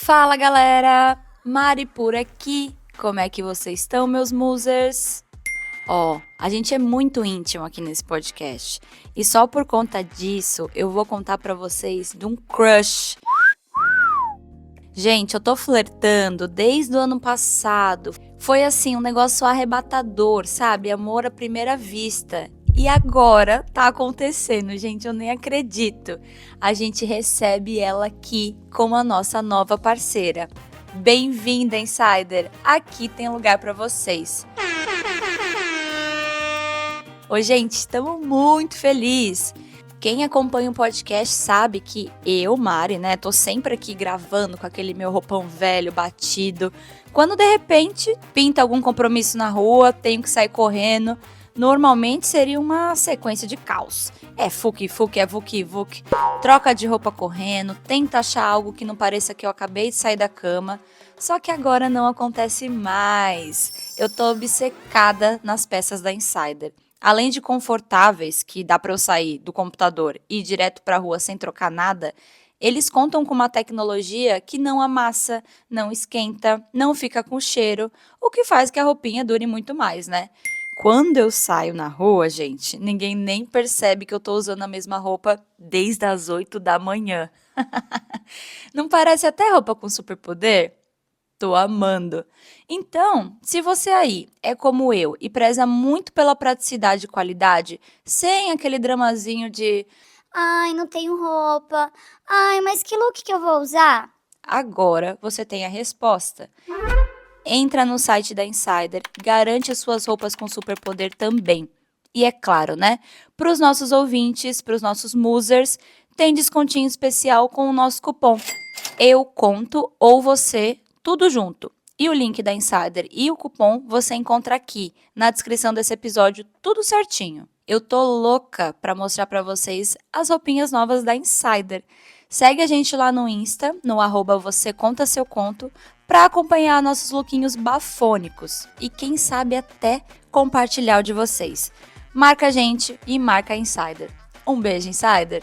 Fala galera, Mari por aqui. Como é que vocês estão, meus musers? A gente é muito íntimo aqui nesse podcast e só por conta disso eu vou contar pra vocês de um crush. Gente, eu tô flertando desde o ano passado. Foi assim, um negócio arrebatador, sabe? Amor à primeira vista. E agora tá acontecendo, gente, eu nem acredito. A gente recebe ela aqui como a nossa nova parceira. Bem-vinda, Insider! Aqui tem lugar pra vocês. Oi, gente, estamos muito felizes. Quem acompanha o podcast sabe que eu, Mari, né, tô sempre aqui gravando com aquele meu roupão velho, batido. Quando de repente pinta algum compromisso na rua, tenho que sair correndo. Normalmente seria uma sequência de caos. É fuque, é vuque, troca de roupa correndo, tenta achar algo que não pareça que eu acabei de sair da cama. Só que agora não acontece mais. Eu tô obcecada nas peças da Insider. Além de confortáveis, que dá para eu sair do computador e ir direto para a rua sem trocar nada, eles contam com uma tecnologia que não amassa, não esquenta, não fica com cheiro, o que faz que a roupinha dure muito mais, né? Quando eu saio na rua, gente, ninguém nem percebe que eu tô usando a mesma roupa desde as 8 da manhã. Não parece até roupa com superpoder? Tô amando. Então, se você aí é como eu e preza muito pela praticidade e qualidade, sem aquele dramazinho de Ai, não tenho roupa. Ai, mas que look que eu vou usar? agora você tem a resposta. Entra no site da Insider, garante as suas roupas com superpoder também. E é claro, né? Para os nossos ouvintes, para os nossos musers, tem descontinho especial com o nosso cupom Eu Conto ou Você, tudo junto. E o link da Insider e o cupom você encontra aqui, na descrição desse episódio, tudo certinho. Eu tô louca para mostrar para vocês as roupinhas novas da Insider. Segue a gente lá no Insta, no @você conta seu conto, para acompanhar nossos lookinhos bafônicos e quem sabe até compartilhar o de vocês. Marca a gente e marca a Insider. Um beijo, Insider!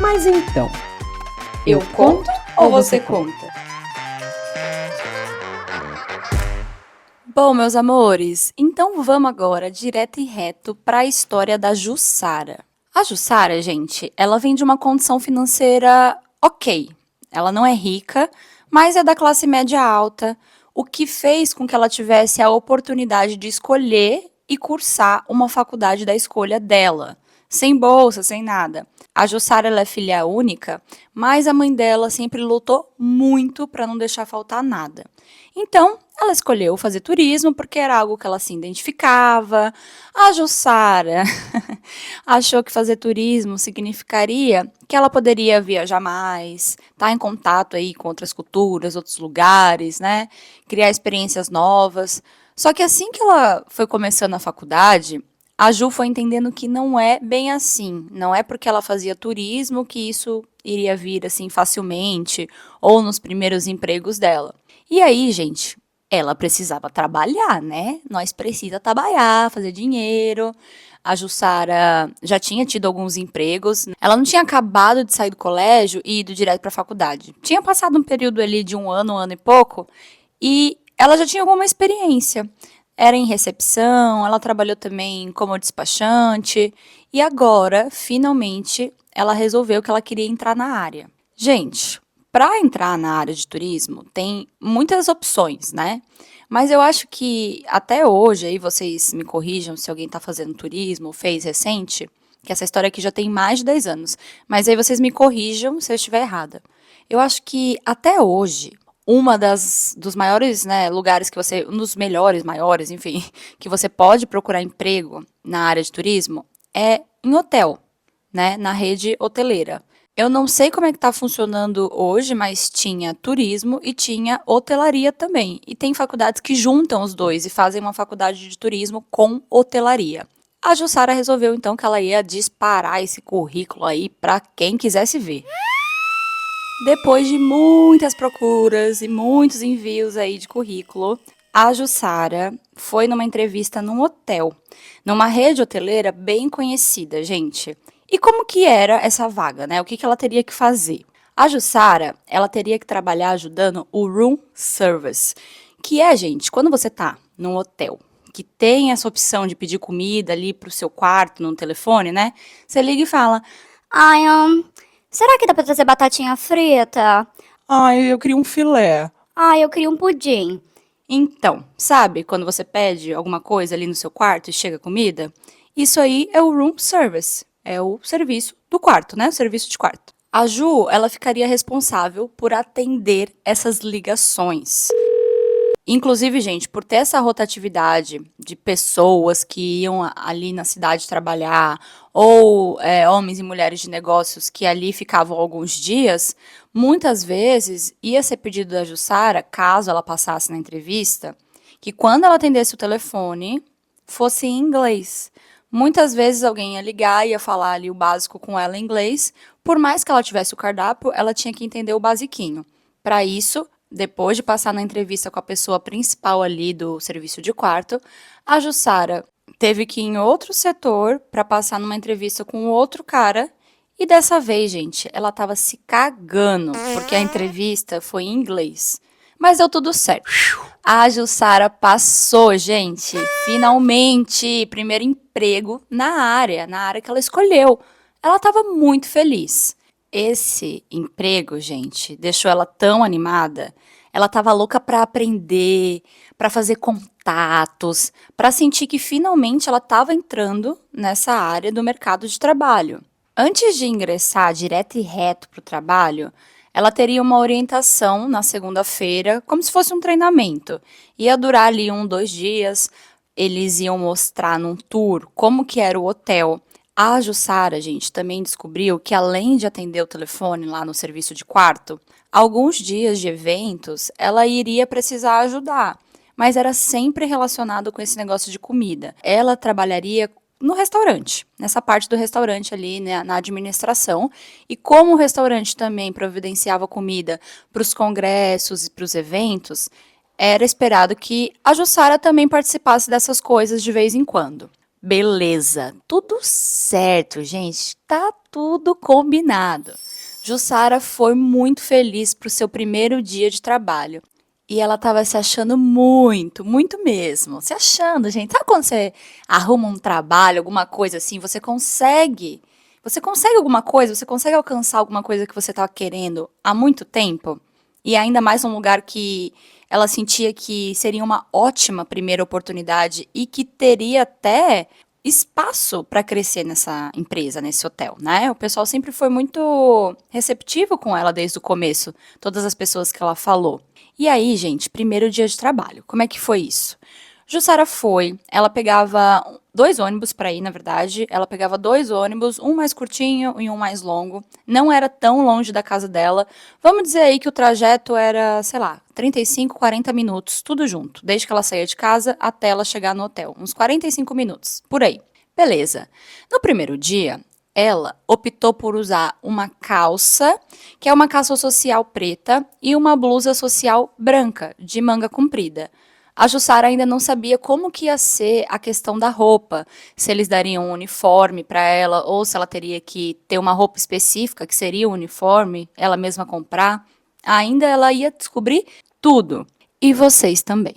Mas então, Eu conto ou você conta? Bom, meus amores, então vamos agora direto e reto para a história da Jussara. A Jussara, gente, ela vem de uma condição financeira ok. Ela não é rica, mas é da classe média alta, o que fez com que ela tivesse a oportunidade de escolher e cursar uma faculdade da escolha dela, sem bolsa, sem nada. A Jussara ela é filha única, mas a mãe dela sempre lutou muito para não deixar faltar nada. Então, ela escolheu fazer turismo porque era algo que ela se identificava. A Jussara achou que fazer turismo significaria que ela poderia viajar mais, estar em contato aí com outras culturas, outros lugares, né? Criar experiências novas. Só que assim que ela foi começando a faculdade, a Ju foi entendendo que não é bem assim. Não é porque ela fazia turismo que isso iria vir assim facilmente ou nos primeiros empregos dela. E aí, gente, ela precisava trabalhar, né? Nós precisa trabalhar, fazer dinheiro. A Jussara já tinha tido alguns empregos. Ela não tinha acabado de sair do colégio e ido direto para a faculdade. Tinha passado um período ali de um ano e pouco, e ela já tinha alguma experiência. Era em recepção, ela trabalhou também como despachante, e agora, finalmente, ela resolveu que ela queria entrar na área. Gente, para entrar na área de turismo, tem muitas opções, né? Mas eu acho que até hoje, aí vocês me corrijam se alguém está fazendo turismo, fez recente, que essa história aqui já tem mais de 10 anos, mas aí vocês me corrijam se eu estiver errada. Eu acho que até hoje, uma dos maiores, né, lugares que você, um dos melhores, maiores, enfim, que você pode procurar emprego na área de turismo é em hotel, né, na rede hoteleira. Eu não sei como é que está funcionando hoje, mas tinha turismo e tinha hotelaria também. E tem faculdades que juntam os dois e fazem uma faculdade de turismo com hotelaria. A Jussara resolveu então que ela ia disparar esse currículo aí para quem quisesse ver. Depois de muitas procuras e muitos envios aí de currículo, a Jussara foi numa entrevista num hotel, numa rede hoteleira bem conhecida, gente. E como que era essa vaga, né? O que que ela teria que fazer? A Jussara, ela teria que trabalhar ajudando o room service, que é, gente, quando você tá num hotel que tem essa opção de pedir comida ali pro seu quarto, no telefone, né? Você liga e fala: Ai, será que dá pra trazer batatinha frita? Ai, eu queria um filé. Ai, eu queria um pudim. então, sabe quando você pede alguma coisa ali no seu quarto e chega comida? Isso aí é o room service, é o serviço do quarto, né? O serviço de quarto. A Ju, ela ficaria responsável por atender essas ligações. Inclusive, gente, por ter essa rotatividade de pessoas que iam ali na cidade trabalhar, ou homens e mulheres de negócios que ali ficavam alguns dias, muitas vezes ia ser pedido da Jussara, caso ela passasse na entrevista, que quando ela atendesse o telefone, fosse em inglês. Muitas vezes alguém ia ligar, ia falar ali o básico com ela em inglês, por mais que ela tivesse o cardápio, ela tinha que entender o basiquinho. Para isso, depois de passar na entrevista com a pessoa principal ali do serviço de quarto, a Jussara teve que ir em outro setor para passar numa entrevista com outro cara. E dessa vez, gente, ela tava se cagando, porque a entrevista foi em inglês. Mas deu tudo certo. A Jussara passou, gente. Finalmente, primeiro emprego na área que ela escolheu. Ela estava muito feliz. Esse emprego, gente, deixou ela tão animada. Ela estava louca para aprender, para fazer contatos, para sentir que finalmente ela estava entrando nessa área do mercado de trabalho. Antes de ingressar direto e reto para o trabalho, ela teria uma orientação na segunda-feira, como se fosse um treinamento. Ia durar ali 2 dias. Eles iam mostrar num tour como que era o hotel. A Jussara, gente, também descobriu que além de atender o telefone lá no serviço de quarto, alguns dias de eventos ela iria precisar ajudar, mas era sempre relacionado com esse negócio de comida. Ela trabalharia no restaurante, nessa parte do restaurante ali, né, na administração, e como o restaurante também providenciava comida para os congressos e para os eventos, era esperado que a Jussara também participasse dessas coisas de vez em quando. Beleza, tudo certo, gente, tá tudo combinado. Jussara foi muito feliz pro seu primeiro dia de trabalho. E ela estava se achando muito, muito mesmo. Se achando, gente. Sabe quando você arruma um trabalho, alguma coisa assim, você consegue. Você consegue alguma coisa, você consegue alcançar alguma coisa que você estava querendo há muito tempo? E ainda mais num lugar que ela sentia que seria uma ótima primeira oportunidade e que teria até espaço para crescer nessa empresa, nesse hotel, né? O pessoal sempre foi muito receptivo com ela desde o começo, todas as pessoas que ela falou. E aí, gente, primeiro dia de trabalho, como é que foi isso? Jussara foi, ela pegava 2 ônibus para ir, na verdade. Ela pegava 2 ônibus, um mais curtinho e um mais longo. Não era tão longe da casa dela. Vamos dizer aí que o trajeto era, sei lá, 35, 40 minutos, tudo junto. Desde que ela saía de casa até ela chegar no hotel. Uns 45 minutos, por aí. Beleza. No primeiro dia, ela optou por usar uma calça, que é uma calça social preta, e uma blusa social branca, de manga comprida. A Jussara ainda não sabia como que ia ser a questão da roupa, se eles dariam um uniforme para ela ou se ela teria que ter uma roupa específica, que seria o uniforme, ela mesma comprar. Ainda ela ia descobrir tudo. E vocês também.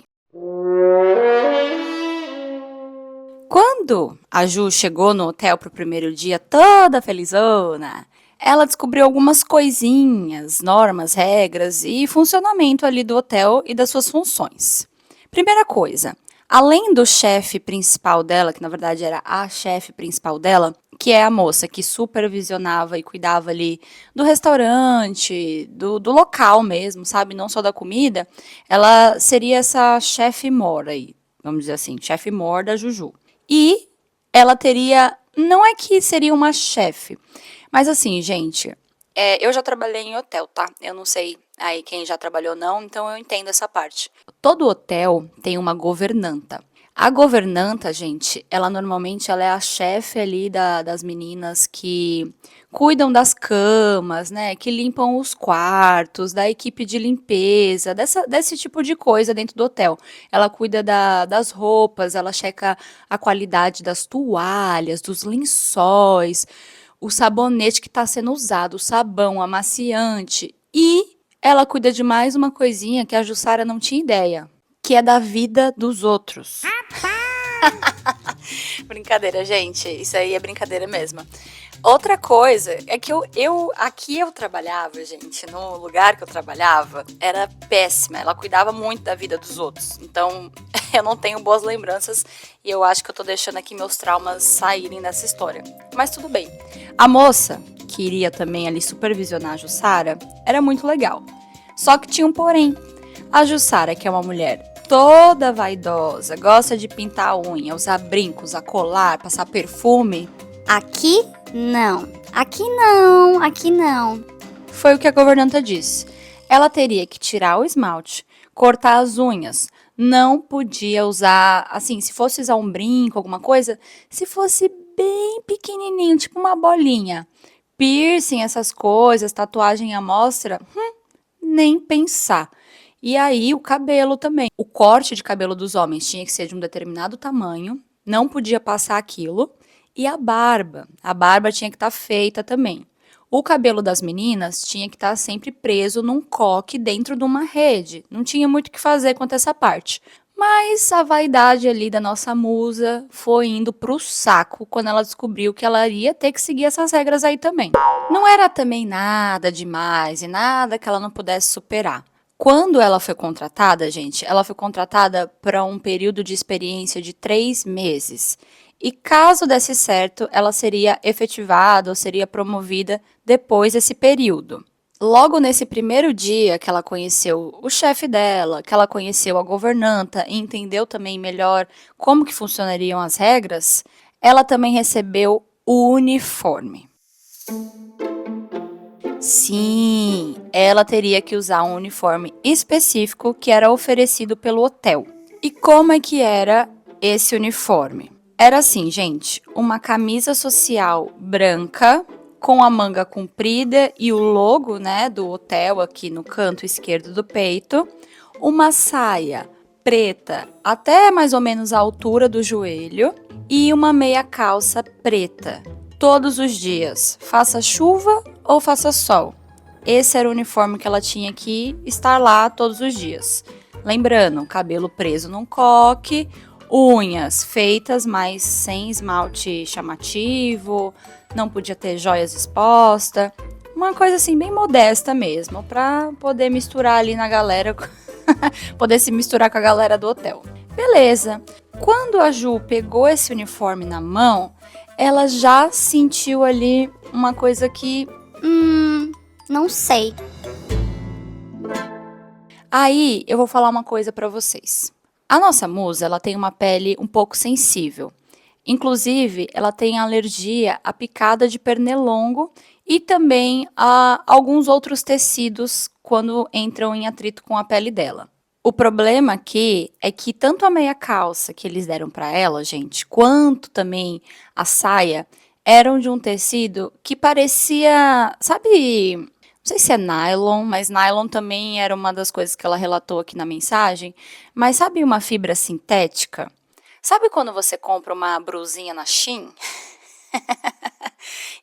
Quando a Ju chegou no hotel pro primeiro dia, toda felizona, ela descobriu algumas coisinhas, normas, regras e funcionamento ali do hotel e das suas funções. Primeira coisa, além do chefe principal dela, que na verdade era a chefe principal dela, que é a moça que supervisionava e cuidava ali do restaurante, do local mesmo, sabe? Não só da comida, ela seria essa chefe mor aí, vamos dizer assim, chefe mor da Juju. E ela teria, não é que seria uma chefe, mas assim, gente, eu já trabalhei em hotel, tá? Eu não sei aí quem já trabalhou não, então eu entendo essa parte. Todo hotel tem uma governanta. A governanta, gente, ela normalmente ela é a chefe ali das meninas que cuidam das camas, né? Que limpam os quartos, da equipe de limpeza, desse tipo de coisa dentro do hotel. Ela cuida das roupas, ela checa a qualidade das toalhas, dos lençóis. o sabonete que está sendo usado, o sabão, o amaciante. E ela cuida de mais uma coisinha que a Jussara não tinha ideia, que é da vida dos outros. Brincadeira, gente. Isso aí é brincadeira mesmo. Outra coisa é que aqui eu trabalhava, gente, no lugar que eu trabalhava, era péssima. Ela cuidava muito da vida dos outros. Então, eu não tenho boas lembranças e eu acho que eu tô deixando aqui meus traumas saírem dessa história. Mas tudo bem. A moça, que iria também ali supervisionar a Jussara, era muito legal. Só que tinha um porém. A Jussara, que é uma mulher toda vaidosa, gosta de pintar a unha, usar brincos, usar colar, passar perfume, Aqui não. Aqui não. Aqui não. foi o que a governanta disse. Ela teria que tirar o esmalte, cortar as unhas, não podia usar, assim, se fosse usar um brinco, alguma coisa, se fosse bem pequenininho, tipo uma bolinha. Piercing, essas coisas, tatuagem à mostra, nem pensar. E aí o cabelo também. O corte de cabelo dos homens tinha que ser de um determinado tamanho, não podia passar aquilo. E a barba tinha que estar feita também. O cabelo das meninas tinha que estar sempre preso num coque dentro de uma rede. Não tinha muito o que fazer quanto a essa parte. Mas a vaidade ali da nossa musa foi indo pro saco quando ela descobriu que ela iria ter que seguir essas regras aí também. Não era também nada demais e nada que ela não pudesse superar. Quando ela foi contratada, gente, ela foi contratada para um período de experiência de 3 meses. E caso desse certo, ela seria efetivada ou seria promovida depois desse período. Logo nesse primeiro dia que ela conheceu o chefe dela, que ela conheceu a governanta e entendeu também melhor como que funcionariam as regras, ela também recebeu o uniforme. Sim, ela teria que usar um uniforme específico que era oferecido pelo hotel. E como é que era esse uniforme? Era assim, gente, uma camisa social branca com a manga comprida e o logo, né, do hotel aqui no canto esquerdo do peito, uma saia preta até mais ou menos a altura do joelho e uma meia calça preta. Todos os dias, faça chuva ou faça sol. Esse era o uniforme que ela tinha que estar lá todos os dias. Lembrando, cabelo preso num coque, unhas feitas, mas sem esmalte chamativo, não podia ter joias expostas. Uma coisa assim bem modesta mesmo, para poder misturar ali na galera, poder se misturar com a galera do hotel. Beleza. Quando a Ju pegou esse uniforme na mão, ela já sentiu ali uma coisa que... Não sei. Aí eu vou falar uma coisa pra vocês. A nossa musa, ela tem uma pele um pouco sensível. Inclusive, ela tem alergia à picada de pernilongo e também a alguns outros tecidos quando entram em atrito com a pele dela. O problema aqui é que tanto a meia calça que eles deram pra ela, gente, quanto também a saia, eram de um tecido que parecia, sabe, não sei se é nylon, mas nylon também era uma das coisas que ela relatou aqui na mensagem. Mas sabe uma fibra sintética? Sabe quando você compra uma brusinha na Shein?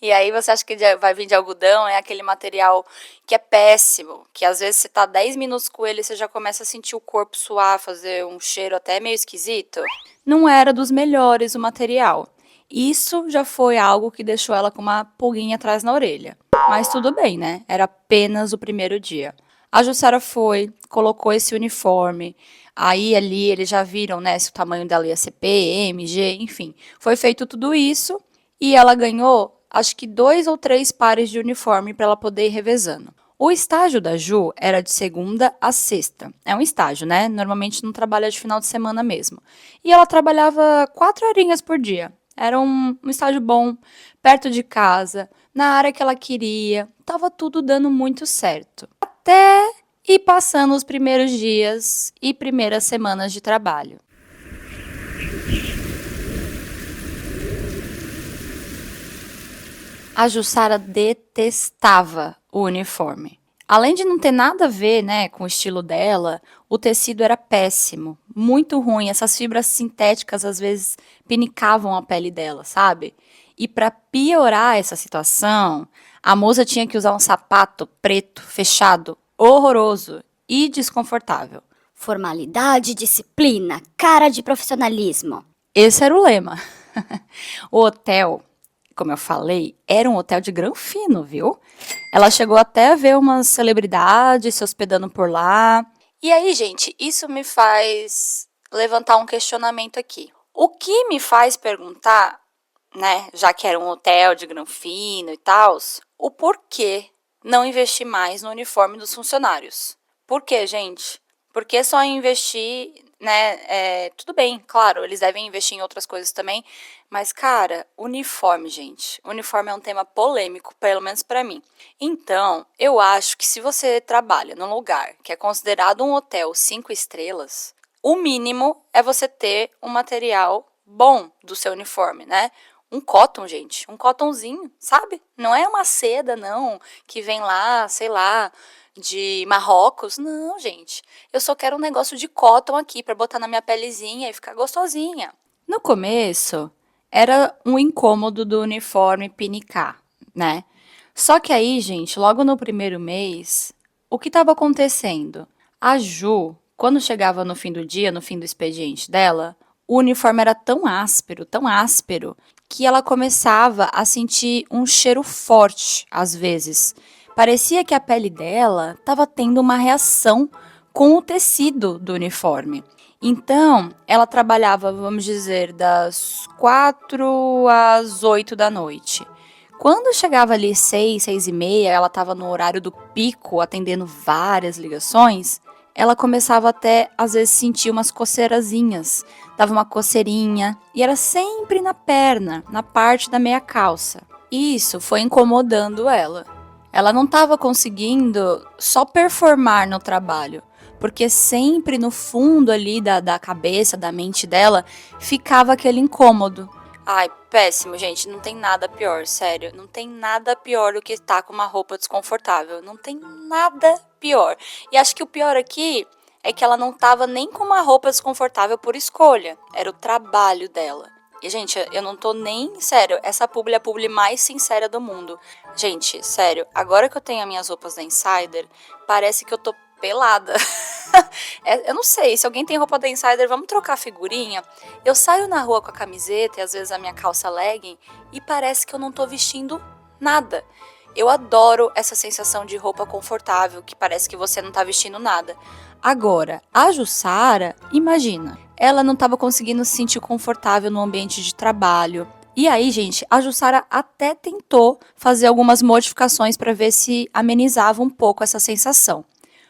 E aí você acha que vai vir de algodão, é aquele material que é péssimo, que às vezes você tá 10 minutos com ele e você já começa a sentir o corpo suar, fazer um cheiro até meio esquisito? Não era dos melhores o material. Isso já foi algo que deixou ela com uma pulguinha atrás na orelha. Mas tudo bem, né? Era apenas o primeiro dia. A Jussara foi, colocou esse uniforme. Aí ali eles já viram, né, se o tamanho dela ia ser P, M, G, enfim. Foi feito tudo isso e ela ganhou, acho que 2 ou 3 pares de uniforme para ela poder ir revezando. O estágio da Ju era de segunda a sexta. É um estágio, né? Normalmente não trabalha de final de semana mesmo. E ela trabalhava 4 horinhas por dia. Era um estágio bom, perto de casa, na área que ela queria. Tava tudo dando muito certo. Até ir passando os primeiros dias e primeiras semanas de trabalho. A Jussara detestava o uniforme. Além de não ter nada a ver, né, com o estilo dela, o tecido era péssimo, muito ruim. Essas fibras sintéticas às vezes pinicavam a pele dela, sabe? E para piorar essa situação, a moça tinha que usar um sapato preto, fechado, horroroso e desconfortável. Formalidade, disciplina, cara de profissionalismo. Esse era o lema. O hotel, como eu falei, era um hotel de granfino, viu? Ela chegou até a ver umas celebridades se hospedando por lá. E aí, gente, isso me faz levantar um questionamento aqui. O que me faz perguntar, né, já que era um hotel de granfino e tal, o porquê não investir mais no uniforme dos funcionários? Por quê, gente? Por que só investir, né? Tudo bem, claro, eles devem investir em outras coisas também, mas, cara, uniforme, gente. Uniforme é um tema polêmico, pelo menos pra mim. Então, eu acho que se você trabalha num lugar que é considerado um hotel 5 estrelas, o mínimo é você ter um material bom do seu uniforme, né? Um cotton, gente, um cottonzinho, sabe? Não é uma seda, não, que vem lá, sei lá, de Marrocos. Não, gente. Eu só quero um negócio de cotton aqui pra botar na minha pelezinha e ficar gostosinha. No começo, era um incômodo do uniforme pinicar, né? Só que aí, gente, logo no primeiro mês, o que estava acontecendo? A Ju, quando chegava no fim do dia, no fim do expediente dela, o uniforme era tão áspero, que ela começava a sentir um cheiro forte, às vezes. Parecia que a pele dela estava tendo uma reação com o tecido do uniforme. Então, ela trabalhava, vamos dizer, das 4 às 8 da noite. Quando chegava ali 6, 6 e meia, ela estava no horário do pico, atendendo várias ligações, ela começava até, às vezes, sentir umas coceirazinhas. Dava uma coceirinha e era sempre na perna, na parte da meia calça. Isso foi incomodando ela. Ela não estava conseguindo só performar no trabalho, porque sempre no fundo ali da cabeça, da mente dela, ficava aquele incômodo. Ai, péssimo, gente, não tem nada pior, sério, não tem nada pior do que estar com uma roupa desconfortável, não tem nada pior. E acho que o pior aqui é que ela não estava nem com uma roupa desconfortável por escolha, era o trabalho dela. E, gente, eu não tô nem... Sério, essa publi é a publi mais sincera do mundo. Gente, sério, agora que eu tenho as minhas roupas da Insider, parece que eu tô pelada. Eu não sei, se alguém tem roupa da Insider, vamos trocar figurinha. Eu saio na rua com a camiseta e às vezes a minha calça legging e parece que eu não tô vestindo nada. Eu adoro essa sensação de roupa confortável, que parece que você não tá vestindo nada. Agora, a Jussara, imagina, ela não estava conseguindo se sentir confortável no ambiente de trabalho. E aí, gente, a Jussara até tentou fazer algumas modificações para ver se amenizava um pouco essa sensação.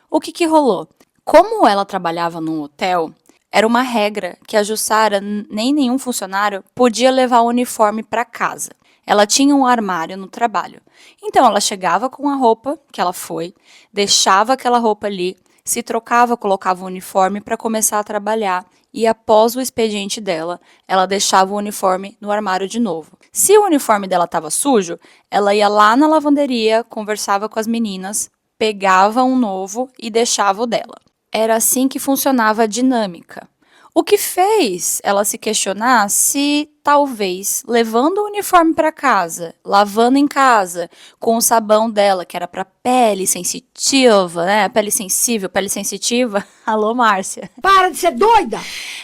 O que rolou? Como ela trabalhava num hotel, era uma regra que a Jussara, nem nenhum funcionário, podia levar o uniforme para casa. Ela tinha um armário no trabalho. Então, ela chegava com a roupa que ela foi, deixava aquela roupa ali, se trocava, colocava o uniforme para começar a trabalhar e após o expediente dela, ela deixava o uniforme no armário de novo. Se o uniforme dela estava sujo, ela ia lá na lavanderia, conversava com as meninas, pegava um novo e deixava o dela. Era assim que funcionava a dinâmica. O que fez ela se questionar se talvez levando o uniforme para casa, lavando em casa, com o sabão dela, que era para pele sensitiva, né? Pele sensível, pele sensitiva. Alô, Márcia. Para de ser doida!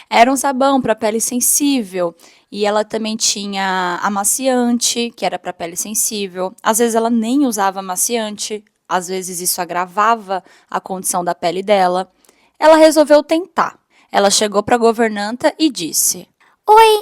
Era um sabão para pele sensível. E ela também tinha amaciante, que era para pele sensível. Às vezes ela nem usava amaciante, às vezes isso agravava a condição da pele dela. Ela resolveu tentar. Ela chegou para a governanta e disse: Oi,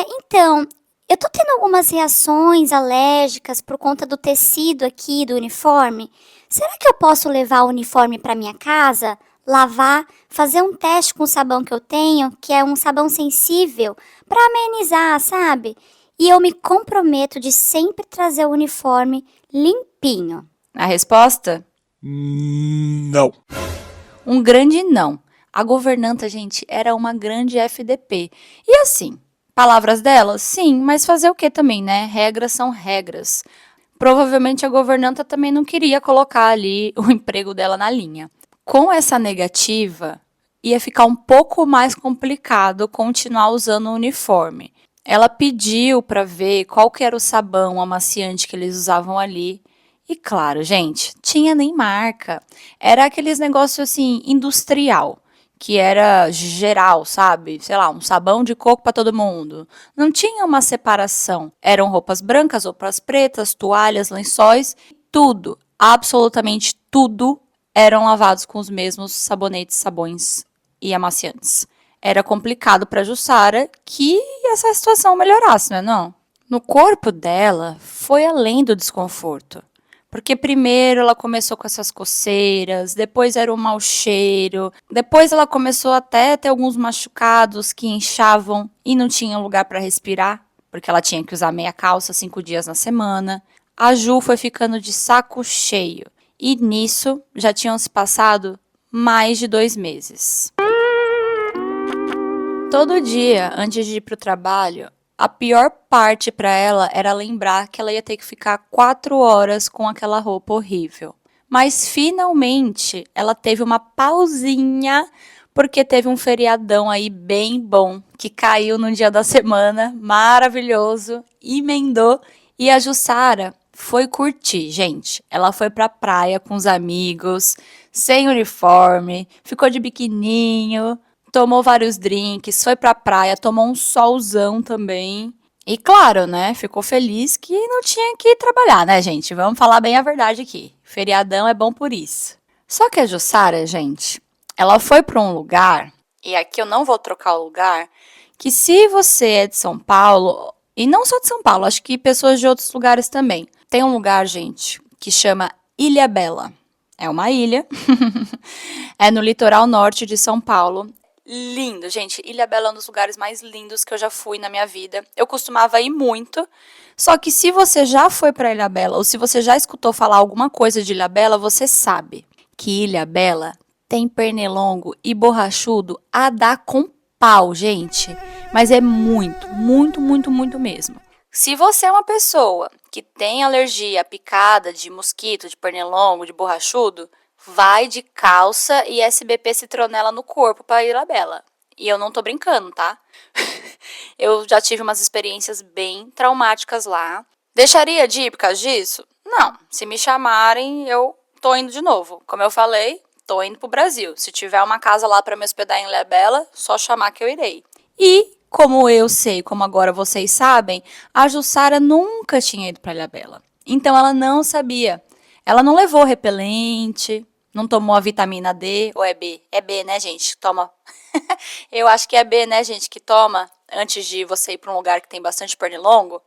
então, eu tô tendo algumas reações alérgicas por conta do tecido aqui do uniforme. Será que eu posso levar o uniforme para minha casa, lavar, fazer um teste com o sabão que eu tenho, que é um sabão sensível, para amenizar, sabe? E eu me comprometo de sempre trazer o uniforme limpinho. A resposta? Não. Um grande não. A governanta, gente, era uma grande FDP. E assim, palavras dela? Sim, mas fazer o que também, né? Regras são regras. Provavelmente a governanta também não queria colocar ali o emprego dela na linha. Com essa negativa, ia ficar um pouco mais complicado continuar usando o uniforme. Ela pediu para ver qual que era o sabão amaciante que eles usavam ali. E claro, gente, tinha nem marca. Era aqueles negócios assim, industrial, que era geral, sabe? Sei lá, um sabão de coco para todo mundo. Não tinha uma separação. Eram roupas brancas, roupas pretas, toalhas, lençóis, tudo, absolutamente tudo, eram lavados com os mesmos sabonetes, sabões e amaciantes. Era complicado para Jussara que essa situação melhorasse, não é não? No corpo dela foi além do desconforto. Porque primeiro ela começou com essas coceiras, depois era o mau cheiro, depois ela começou até a ter alguns machucados que inchavam e não tinha lugar para respirar, porque ela tinha que usar meia calça 5 dias na semana. A Ju foi ficando de saco cheio e nisso já tinham se passado mais de 2 meses. Todo dia, antes de ir para o trabalho, a pior parte para ela era lembrar que ela ia ter que ficar 4 horas com aquela roupa horrível. Mas finalmente ela teve uma pausinha porque teve um feriadão aí bem bom que caiu no dia da semana, maravilhoso, emendou e a Jussara foi curtir, gente. Ela foi pra praia com os amigos, sem uniforme, ficou de biquininho, tomou vários drinks, foi pra praia, tomou um solzão também. E claro, né, ficou feliz que não tinha que trabalhar, né, gente? Vamos falar bem a verdade aqui. Feriadão é bom por isso. Só que a Jussara, gente, ela foi pra um lugar, e aqui eu não vou trocar o lugar, que se você é de São Paulo, e não só de São Paulo, acho que pessoas de outros lugares também. Tem um lugar, gente, que chama Ilhabela. É uma ilha. É no litoral norte de São Paulo. Lindo, gente. Ilhabela é um dos lugares mais lindos que eu já fui na minha vida. Eu costumava ir muito. Só que se você já foi para Ilhabela ou se você já escutou falar alguma coisa de Ilhabela, você sabe que Ilhabela tem pernilongo e borrachudo a dar com pau, gente. Mas é muito, muito, muito, muito mesmo. Se você é uma pessoa que tem alergia à picada de mosquito, de pernilongo, de borrachudo, vai de calça e SBP citronela no corpo para Ilhabela. E eu não tô brincando, tá? Eu já tive umas experiências bem traumáticas lá. Deixaria de ir por causa disso? Não. Se me chamarem, eu tô indo de novo. Como eu falei, tô indo pro Brasil. Se tiver uma casa lá para me hospedar em Ilhabela, só chamar que eu irei. E, como eu sei, como agora vocês sabem, a Jussara nunca tinha ido para Ilhabela. Então ela não sabia. Ela não levou repelente, não tomou a vitamina D, ou é B? É B, né, gente? Toma. Eu acho que é B, né, gente, que toma antes de você ir para um lugar que tem bastante pernilongo.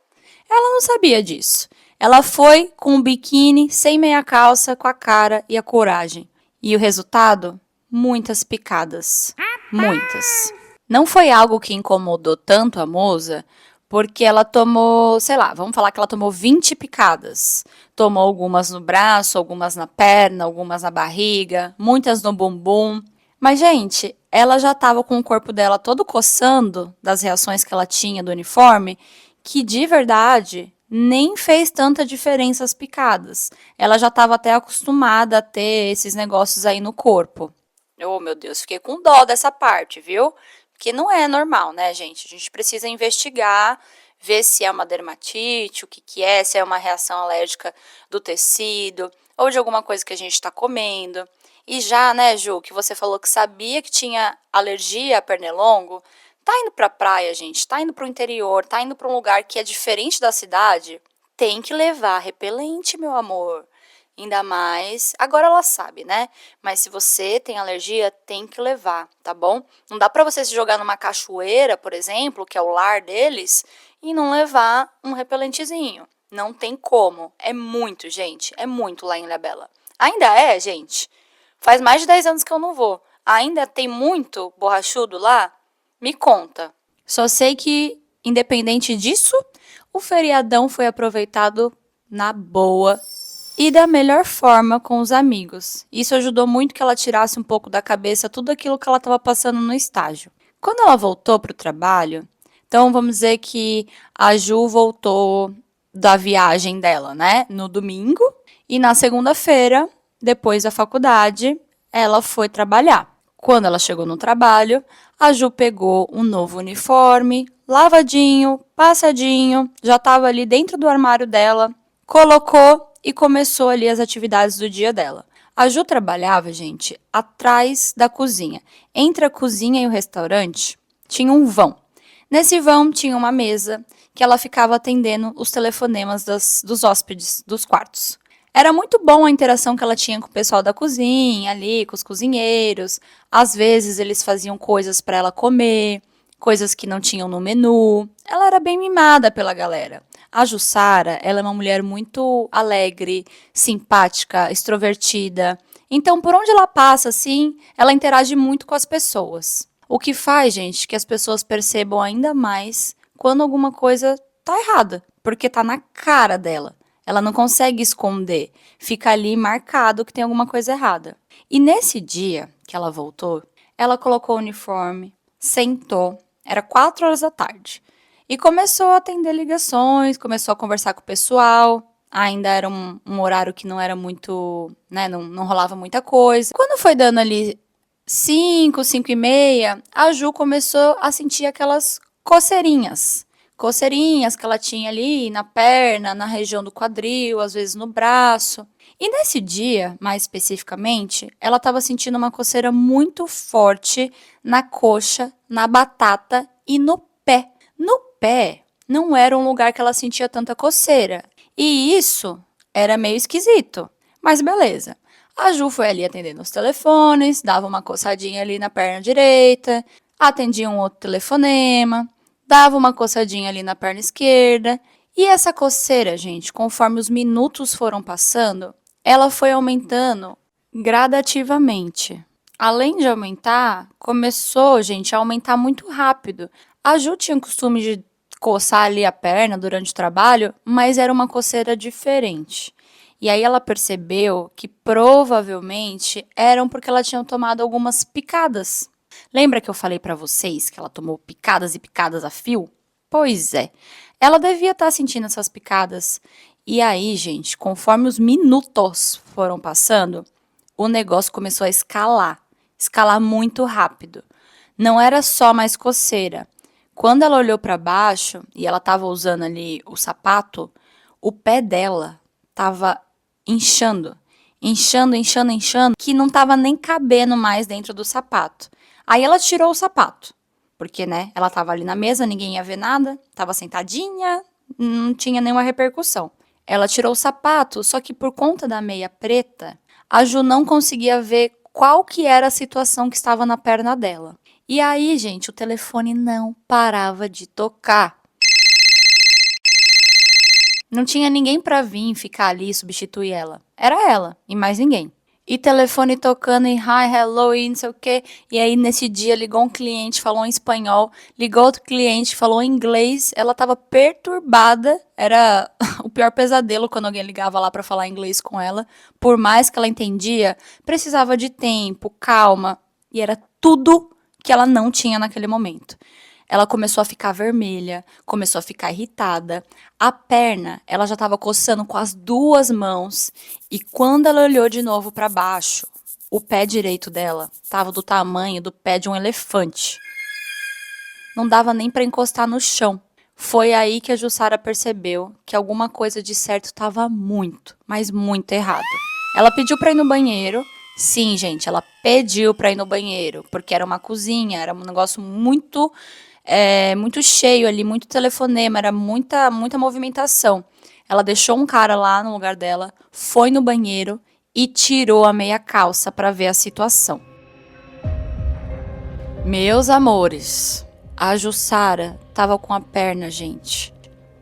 Ela não sabia disso. Ela foi com um biquíni, sem meia calça, com a cara e a coragem. E o resultado? Muitas picadas. Muitas. Não foi algo que incomodou tanto a moça, porque ela tomou, sei lá, vamos falar que ela tomou 20 picadas. Tomou algumas no braço, algumas na perna, algumas na barriga, muitas no bumbum. Mas, gente, ela já estava com o corpo dela todo coçando das reações que ela tinha do uniforme, que de verdade nem fez tanta diferença as picadas. Ela já estava até acostumada a ter esses negócios aí no corpo. Oh, meu Deus, fiquei com dó dessa parte, viu? Porque não é normal, né, gente? A gente precisa investigar, ver se é uma dermatite, o que que é, se é uma reação alérgica do tecido ou de alguma coisa que a gente está comendo. E já, né, Ju, que você falou que sabia que tinha alergia a pernilongo, tá indo pra praia, gente, tá indo pro interior, tá indo pra um lugar que é diferente da cidade, tem que levar repelente, meu amor. Ainda mais, agora ela sabe, né? Mas se você tem alergia, tem que levar, tá bom? Não dá pra você se jogar numa cachoeira, por exemplo, que é o lar deles, e não levar um repelentezinho. Não tem como. É muito, gente. É muito lá em Ilhabela. Ainda é, gente. Faz mais de 10 anos que eu não vou. Ainda tem muito borrachudo lá? Me conta. Só sei que, independente disso, o feriadão foi aproveitado na boa e da melhor forma com os amigos. Isso ajudou muito que ela tirasse um pouco da cabeça tudo aquilo que ela estava passando no estágio. Quando ela voltou para o trabalho, então vamos dizer que a Ju voltou da viagem dela, né, no domingo, e na segunda-feira, depois da faculdade, ela foi trabalhar. Quando ela chegou no trabalho, a Ju pegou um novo uniforme, lavadinho, passadinho, já estava ali dentro do armário dela, colocou e começou ali as atividades do dia dela. A Ju trabalhava, gente, atrás da cozinha. Entre a cozinha e o restaurante, tinha um vão. Nesse vão tinha uma mesa que ela ficava atendendo os telefonemas dos hóspedes dos quartos. Era muito bom a interação que ela tinha com o pessoal da cozinha, ali, com os cozinheiros. Às vezes eles faziam coisas para ela comer, coisas que não tinham no menu. Ela era bem mimada pela galera. A Jussara, ela é uma mulher muito alegre, simpática, extrovertida. Então, por onde ela passa, assim, ela interage muito com as pessoas. O que faz, gente, que as pessoas percebam ainda mais quando alguma coisa tá errada, porque tá na cara dela. Ela não consegue esconder, fica ali marcado que tem alguma coisa errada. E nesse dia que ela voltou, ela colocou o uniforme, sentou, era 4 horas da tarde, e começou a atender ligações, começou a conversar com o pessoal. Ainda era um horário que não era muito, né, não rolava muita coisa. Quando foi dando ali 5, 5 e meia, a Ju começou a sentir aquelas coceirinhas. Coceirinhas que ela tinha ali na perna, na região do quadril, às vezes no braço. E nesse dia, mais especificamente, ela estava sentindo uma coceira muito forte na coxa, na batata e no pé. No pé não era um lugar que ela sentia tanta coceira. E isso era meio esquisito. Mas beleza. A Ju foi ali atendendo os telefones, dava uma coçadinha ali na perna direita, atendia um outro telefonema, dava uma coçadinha ali na perna esquerda. E essa coceira, gente, conforme os minutos foram passando, ela foi aumentando gradativamente. Além de aumentar, começou, gente, a aumentar muito rápido. A Ju tinha o costume de coçar ali a perna durante o trabalho, mas era uma coceira diferente. E aí ela percebeu que provavelmente eram porque ela tinha tomado algumas picadas. Lembra que eu falei pra vocês que ela tomou picadas e picadas a fio? Pois é, ela devia estar sentindo essas picadas. E aí, gente, conforme os minutos foram passando, o negócio começou a escalar muito rápido. Não era só mais coceira. Quando ela olhou para baixo e ela estava usando ali o sapato, o pé dela estava inchando, que não estava nem cabendo mais dentro do sapato. Aí ela tirou o sapato, porque, né, ela estava ali na mesa, ninguém ia ver nada, estava sentadinha, não tinha nenhuma repercussão. Ela tirou o sapato, só que por conta da meia preta, a Ju não conseguia ver qual que era a situação que estava na perna dela. E aí, gente, o telefone não parava de tocar. Não tinha ninguém pra vir ficar ali e substituir ela. Era ela e mais ninguém. E telefone tocando e hi, hello e não sei o quê. E aí, nesse dia, ligou um cliente, falou em espanhol. Ligou outro cliente, falou em inglês. Ela tava perturbada. Era o pior pesadelo quando alguém ligava lá pra falar inglês com ela. Por mais que ela entendia, precisava de tempo, calma. E era tudo que ela não tinha naquele momento. Ela começou a ficar vermelha, começou a ficar irritada. A perna, ela já estava coçando com as 2 mãos. E quando ela olhou de novo para baixo, o pé direito dela estava do tamanho do pé de um elefante. Não dava nem para encostar no chão. Foi aí que a Jussara percebeu que alguma coisa de certo estava muito, mas muito errado. Ela pediu para ir no banheiro. Sim, gente, ela pediu para ir no banheiro, porque era uma cozinha, era um negócio muito cheio ali, muito telefonema, era muita movimentação. Ela deixou um cara lá no lugar dela, foi no banheiro e tirou a meia calça para ver a situação. Meus amores, a Jussara tava com a perna, gente,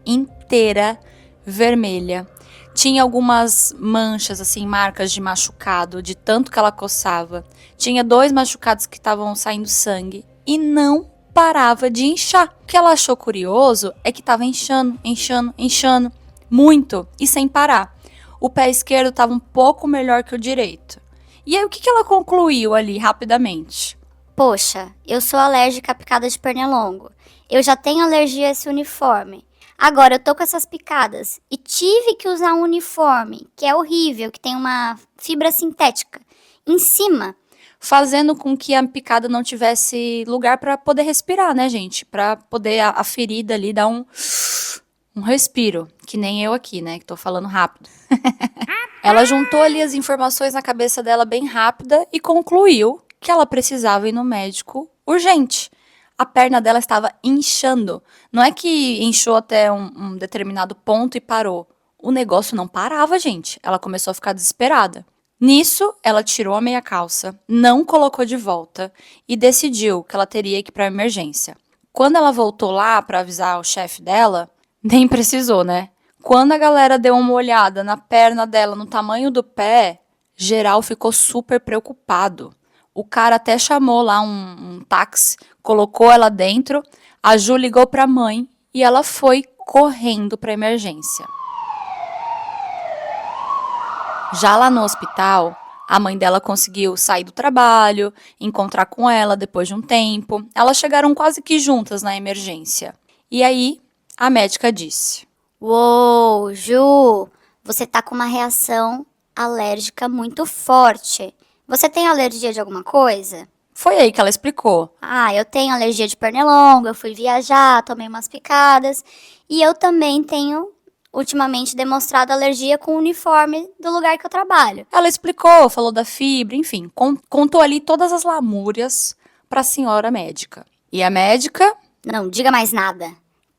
inteira vermelha. Tinha algumas manchas, assim, marcas de machucado, de tanto que ela coçava. Tinha 2 machucados que estavam saindo sangue e não parava de inchar. O que ela achou curioso é que estava inchando muito e sem parar. O pé esquerdo estava um pouco melhor que o direito. E aí o que ela concluiu ali rapidamente? Poxa, eu sou alérgica a picada de pernilongo. Eu já tenho alergia a esse uniforme. Agora eu tô com essas picadas e tive que usar um uniforme, que é horrível, que tem uma fibra sintética em cima. fazendo com que a picada não tivesse lugar para poder respirar, né, gente? Para poder a ferida ali dar um respiro, que nem eu aqui, né, que tô falando rápido. Ela juntou ali as informações na cabeça dela bem rápida e concluiu que ela precisava ir no médico urgente. A perna dela estava inchando. Não é que inchou até um determinado ponto e parou. O negócio não parava, gente. Ela começou a ficar desesperada. Nisso, ela tirou a meia calça, não colocou de volta e decidiu que ela teria que ir para a emergência. Quando ela voltou lá para avisar o chefe dela, nem precisou, né? Quando a galera deu uma olhada na perna dela, no tamanho do pé, geral ficou super preocupado. O cara até chamou lá um táxi, colocou ela dentro, a Ju ligou para a mãe e ela foi correndo para a emergência. Já lá no hospital, a mãe dela conseguiu sair do trabalho, encontrar com ela depois de um tempo. Elas chegaram quase que juntas na emergência. E aí, a médica disse: Uou, Ju, você tá com uma reação alérgica muito forte. Você tem alergia de alguma coisa? Foi aí que ela explicou. Ah, eu tenho alergia de pernilongo, eu fui viajar, tomei umas picadas. E eu também tenho, ultimamente, demonstrado alergia com o uniforme do lugar que eu trabalho. Ela explicou, falou da fibra, enfim, contou ali todas as lamúrias para a senhora médica. E a médica Não diga mais nada.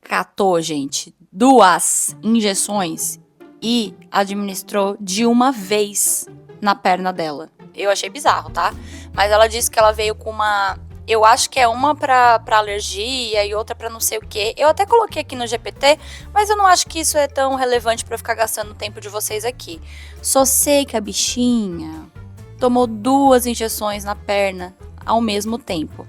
catou, gente, 2 injeções e administrou de uma vez na perna dela. Eu achei bizarro, tá? Mas ela disse que ela veio com uma... Eu acho que é uma pra alergia e outra pra não sei o quê. Eu até coloquei aqui no GPT, mas eu não acho que isso é tão relevante pra eu ficar gastando o tempo de vocês aqui. Só sei que a bichinha tomou 2 injeções na perna ao mesmo tempo.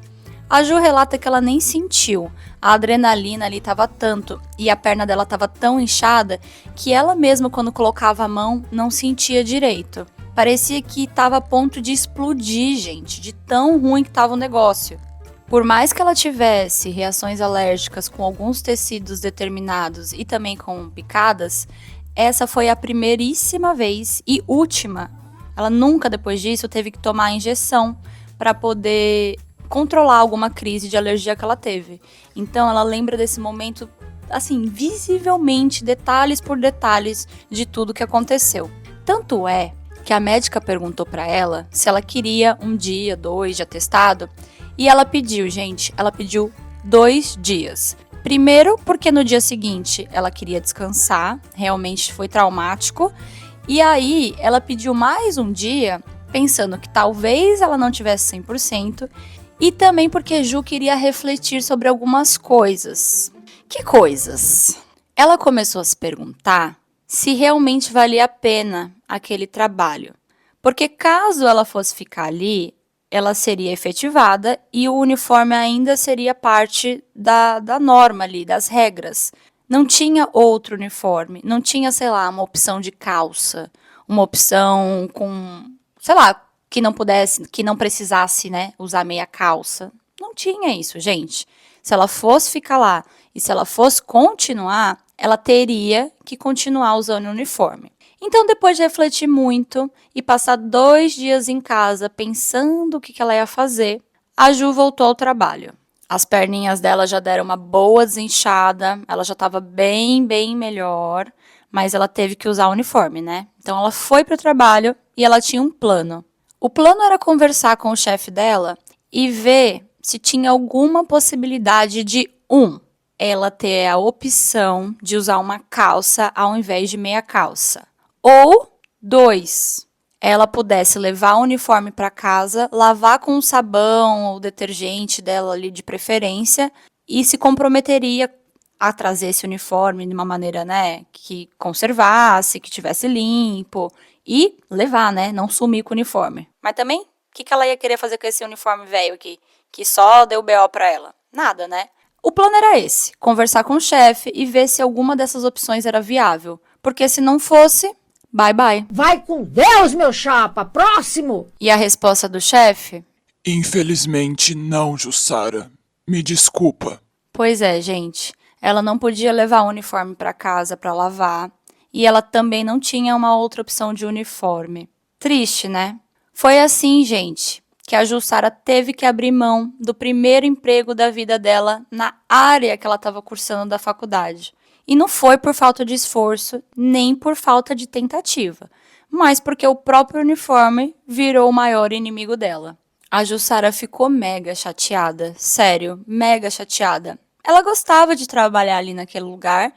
A Ju relata que ela nem sentiu. A adrenalina ali tava tanto e a perna dela tava tão inchada que ela mesma, quando colocava a mão, não sentia direito. Parecia que tava a ponto de explodir, gente, de tão ruim que tava o negócio. Por mais que ela tivesse reações alérgicas com alguns tecidos determinados e também com picadas, essa foi a primeiríssima vez e última. Ela nunca depois disso teve que tomar a injeção para poder controlar alguma crise de alergia que ela teve. Então ela lembra desse momento, assim, visivelmente, detalhes por detalhes de tudo que aconteceu. Tanto é que a médica perguntou para ela se ela queria 1 dia, 2 de atestado, e ela pediu, gente, ela pediu 2 dias. Primeiro, porque no dia seguinte ela queria descansar, realmente foi traumático, e aí ela pediu mais 1 dia, pensando que talvez ela não tivesse 100%, e também porque Ju queria refletir sobre algumas coisas. Que coisas? Ela começou a se perguntar se realmente valia a pena aquele trabalho. Porque caso ela fosse ficar ali, ela seria efetivada e o uniforme ainda seria parte da norma ali, das regras. Não tinha outro uniforme, não tinha, sei lá, uma opção de calça, uma opção com, sei lá, que não pudesse, que não precisasse, né, usar meia calça. Não tinha isso, gente. Se ela fosse ficar lá e se ela fosse continuar, ela teria que continuar usando o uniforme. Então, depois de refletir muito e passar 2 dias em casa pensando o que ela ia fazer, a Ju voltou ao trabalho. As perninhas dela já deram uma boa desinchada, ela já estava bem melhor, mas ela teve que usar o uniforme, né? Então, ela foi para o trabalho e ela tinha um plano. O plano era conversar com o chefe dela e ver se tinha alguma possibilidade de, ela ter a opção de usar uma calça ao invés de meia calça. Ou 2, ela pudesse levar o uniforme para casa, lavar com o sabão ou detergente dela ali de preferência e se comprometeria a trazer esse uniforme de uma maneira, né, que conservasse, que tivesse limpo e levar, né, não sumir com o uniforme. Mas também, o que ela ia querer fazer com esse uniforme velho aqui, que só deu BO para ela? Nada, né? O plano era esse, conversar com o chefe e ver se alguma dessas opções era viável, porque se não fosse, bye bye. Vai com Deus, meu chapa! Próximo! E a resposta do chefe? Infelizmente não, Jussara. Me desculpa. Pois é, gente, ela não podia levar o uniforme para casa para lavar e ela também não tinha uma outra opção de uniforme. Triste, né? Foi assim, gente, que a Jussara teve que abrir mão do primeiro emprego da vida dela na área que ela estava cursando da faculdade. E não foi por falta de esforço, nem por falta de tentativa, mas porque o próprio uniforme virou o maior inimigo dela. A Jussara ficou mega chateada, sério, mega chateada. Ela gostava de trabalhar ali naquele lugar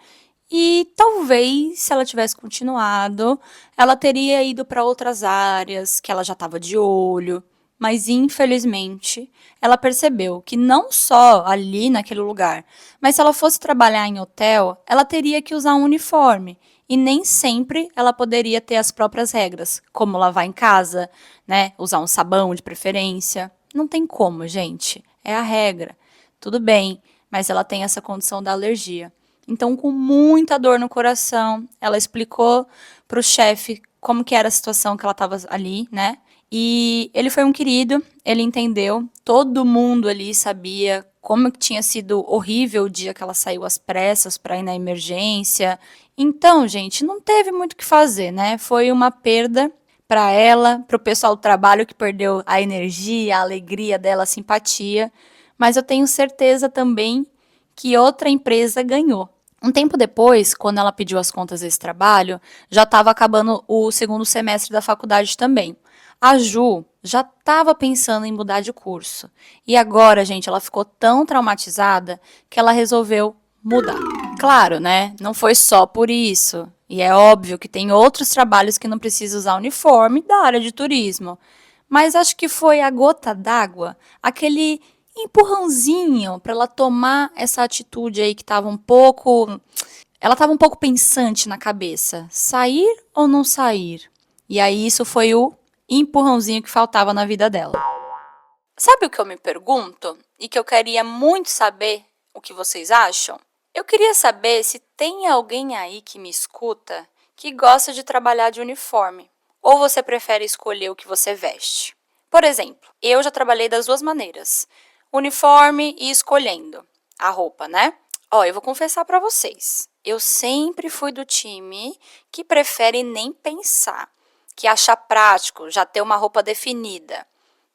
e talvez, se ela tivesse continuado, ela teria ido para outras áreas que ela já estava de olho. Mas, infelizmente, ela percebeu que não só ali naquele lugar, mas se ela fosse trabalhar em hotel, ela teria que usar um uniforme. E nem sempre ela poderia ter as próprias regras, como lavar em casa, né? Usar um sabão de preferência. Não tem como, gente. É a regra. Tudo bem, mas ela tem essa condição da alergia. Então, com muita dor no coração, ela explicou para o chefe como que era a situação que ela estava ali, né? E ele foi um querido, ele entendeu, todo mundo ali sabia como que tinha sido horrível o dia que ela saiu às pressas para ir na emergência. Então, gente, não teve muito o que fazer, né? Foi uma perda para ela, para o pessoal do trabalho que perdeu a energia, a alegria dela, a simpatia. Mas eu tenho certeza também que outra empresa ganhou. Um tempo depois, quando ela pediu as contas desse trabalho, já estava acabando o segundo semestre da faculdade também. A Ju já estava pensando em mudar de curso. E agora, gente, ela ficou tão traumatizada que ela resolveu mudar. Claro, né? Não foi só por isso. E é óbvio que tem outros trabalhos que não precisam usar uniforme da área de turismo. Mas acho que foi a gota d'água, aquele empurrãozinho para ela tomar essa atitude aí que estava um pouco. Ela estava um pouco pensante na cabeça. Sair ou não sair? E aí isso foi o empurrãozinho que faltava na vida dela. Sabe o que eu me pergunto? E que eu queria muito saber o que vocês acham? Eu queria saber se tem alguém aí que me escuta que gosta de trabalhar de uniforme. Ou você prefere escolher o que você veste? Por exemplo, eu já trabalhei das duas maneiras. Uniforme e escolhendo a roupa, né? Ó, eu vou confessar pra vocês. Eu sempre fui do time que prefere nem pensar, que acha prático já ter uma roupa definida.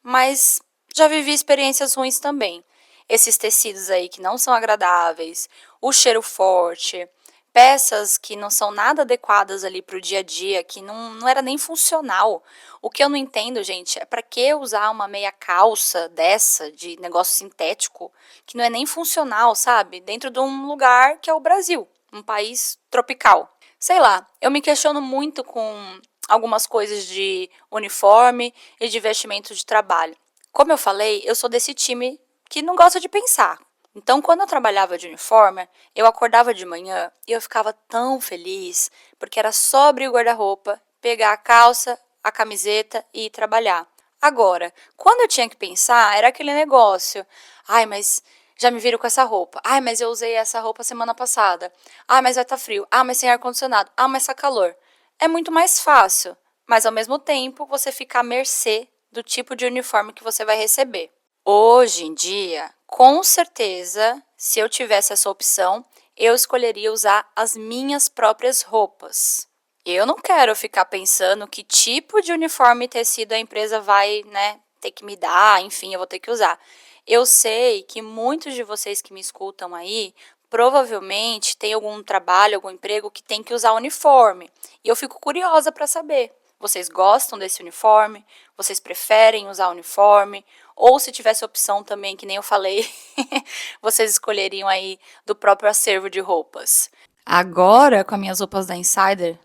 Mas já vivi experiências ruins também. Esses tecidos aí que não são agradáveis, o cheiro forte, peças que não são nada adequadas ali para o dia a dia, que não era nem funcional. O que eu não entendo, gente, é para que usar uma meia calça dessa, de negócio sintético, que não é nem funcional, sabe? Dentro de um lugar que é o Brasil, um país tropical. Sei lá, eu me questiono muito com algumas coisas de uniforme e de vestimento de trabalho. Como eu falei, eu sou desse time que não gosta de pensar. Então, quando eu trabalhava de uniforme, eu acordava de manhã e eu ficava tão feliz, porque era só abrir o guarda-roupa, pegar a calça, a camiseta e ir trabalhar. Agora, quando eu tinha que pensar, era aquele negócio. Ai, mas já me viram com essa roupa. Ai, mas eu usei essa roupa semana passada. Ai, mas vai estar frio. Ah, mas sem ar-condicionado. Ah, mas tá calor. É muito mais fácil, mas ao mesmo tempo você fica à mercê do tipo de uniforme que você vai receber. Hoje em dia, com certeza, se eu tivesse essa opção, eu escolheria usar as minhas próprias roupas. Eu não quero ficar pensando que tipo de uniforme e tecido a empresa vai, né, ter que me dar, enfim, eu vou ter que usar. Eu sei que muitos de vocês que me escutam aí provavelmente tem algum trabalho, algum emprego que tem que usar uniforme. E eu fico curiosa para saber. Vocês gostam desse uniforme? Vocês preferem usar uniforme? Ou se tivesse opção também, que nem eu falei, vocês escolheriam aí do próprio acervo de roupas. Agora, com as minhas roupas da Insider,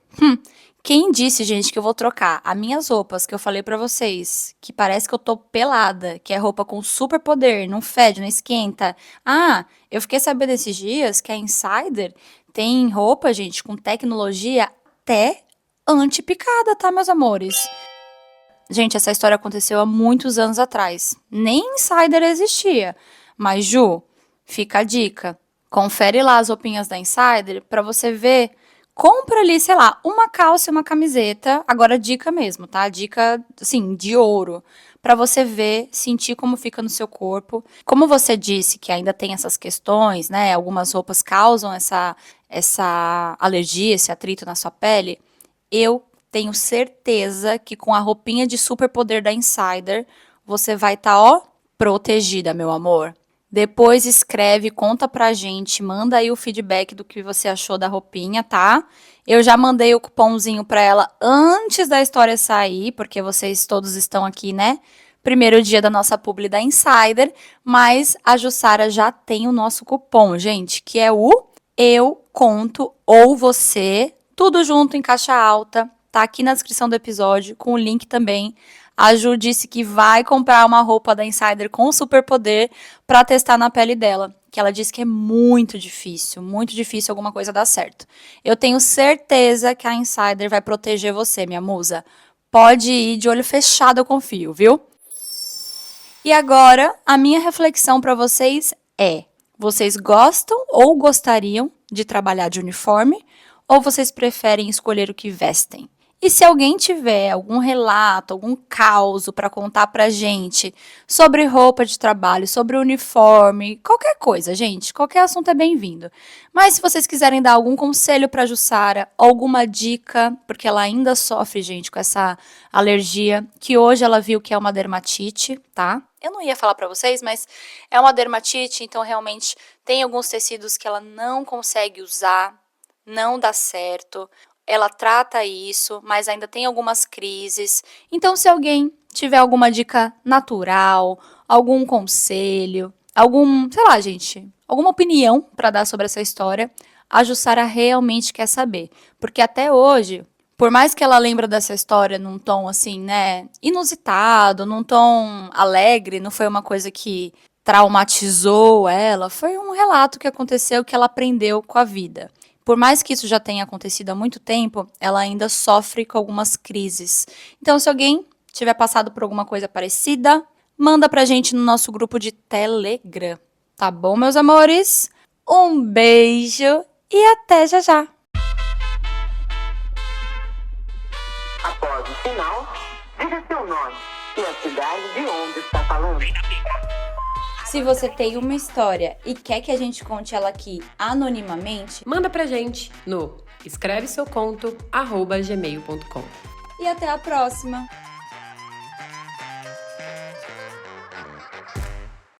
quem disse, gente, que eu vou trocar as minhas roupas que eu falei pra vocês, que parece que eu tô pelada, que é roupa com super poder, não fede, não esquenta. Ah, eu fiquei sabendo esses dias que a Insider tem roupa, gente, com tecnologia até anti-picada, tá, meus amores? Gente, essa história aconteceu há muitos anos atrás. Nem Insider existia. Mas, Ju, fica a dica. Confere lá as roupinhas da Insider pra você ver. Compra ali, sei lá, uma calça e uma camiseta. Agora, dica mesmo, tá? Dica, assim, de ouro. Pra você ver, sentir como fica no seu corpo. Como você disse que ainda tem essas questões, né? Algumas roupas causam essa alergia, esse atrito na sua pele. Eu tenho certeza que com a roupinha de superpoder da Insider, você vai estar, ó, protegida, meu amor. Depois escreve, conta pra gente, manda aí o feedback do que você achou da roupinha, tá? Eu já mandei o cupomzinho pra ela antes da história sair, porque vocês todos estão aqui, né? Primeiro dia da nossa publi da Insider, mas a Jussara já tem o nosso cupom, gente, que é o Eu Conto ou Você, tudo junto em caixa alta, tá aqui na descrição do episódio, com o link também. A Ju disse que vai comprar uma roupa da Insider com superpoder para testar na pele dela, que ela disse que é muito difícil alguma coisa dar certo. Eu tenho certeza que a Insider vai proteger você, minha musa. Pode ir de olho fechado, eu confio, viu? E agora, a minha reflexão para vocês é: vocês gostam ou gostariam de trabalhar de uniforme? Ou vocês preferem escolher o que vestem? E se alguém tiver algum relato, algum caos para contar pra gente sobre roupa de trabalho, sobre uniforme, qualquer coisa, gente, qualquer assunto é bem-vindo. Mas se vocês quiserem dar algum conselho pra Jussara, alguma dica, porque ela ainda sofre, gente, com essa alergia, que hoje ela viu que é uma dermatite, tá? Eu não ia falar pra vocês, mas é uma dermatite, então realmente tem alguns tecidos que ela não consegue usar, não dá certo. Ela trata isso, mas ainda tem algumas crises. Então, se alguém tiver alguma dica natural, algum conselho, sei lá, gente, alguma opinião para dar sobre essa história, a Jussara realmente quer saber. Porque até hoje, por mais que ela lembre dessa história num tom assim, né, inusitado, num tom alegre, não foi uma coisa que traumatizou ela, foi um relato que aconteceu, que ela aprendeu com a vida. Por mais que isso já tenha acontecido há muito tempo, ela ainda sofre com algumas crises. Então, se alguém tiver passado por alguma coisa parecida, manda pra gente no nosso grupo de Telegram. Tá bom, meus amores? Um beijo e até já já! Após o sinal, diga seu nome e a cidade de onde está falando. Se você tem uma história e quer que a gente conte ela aqui anonimamente, manda pra gente no escreveseuconto@gmail.com. E até a próxima!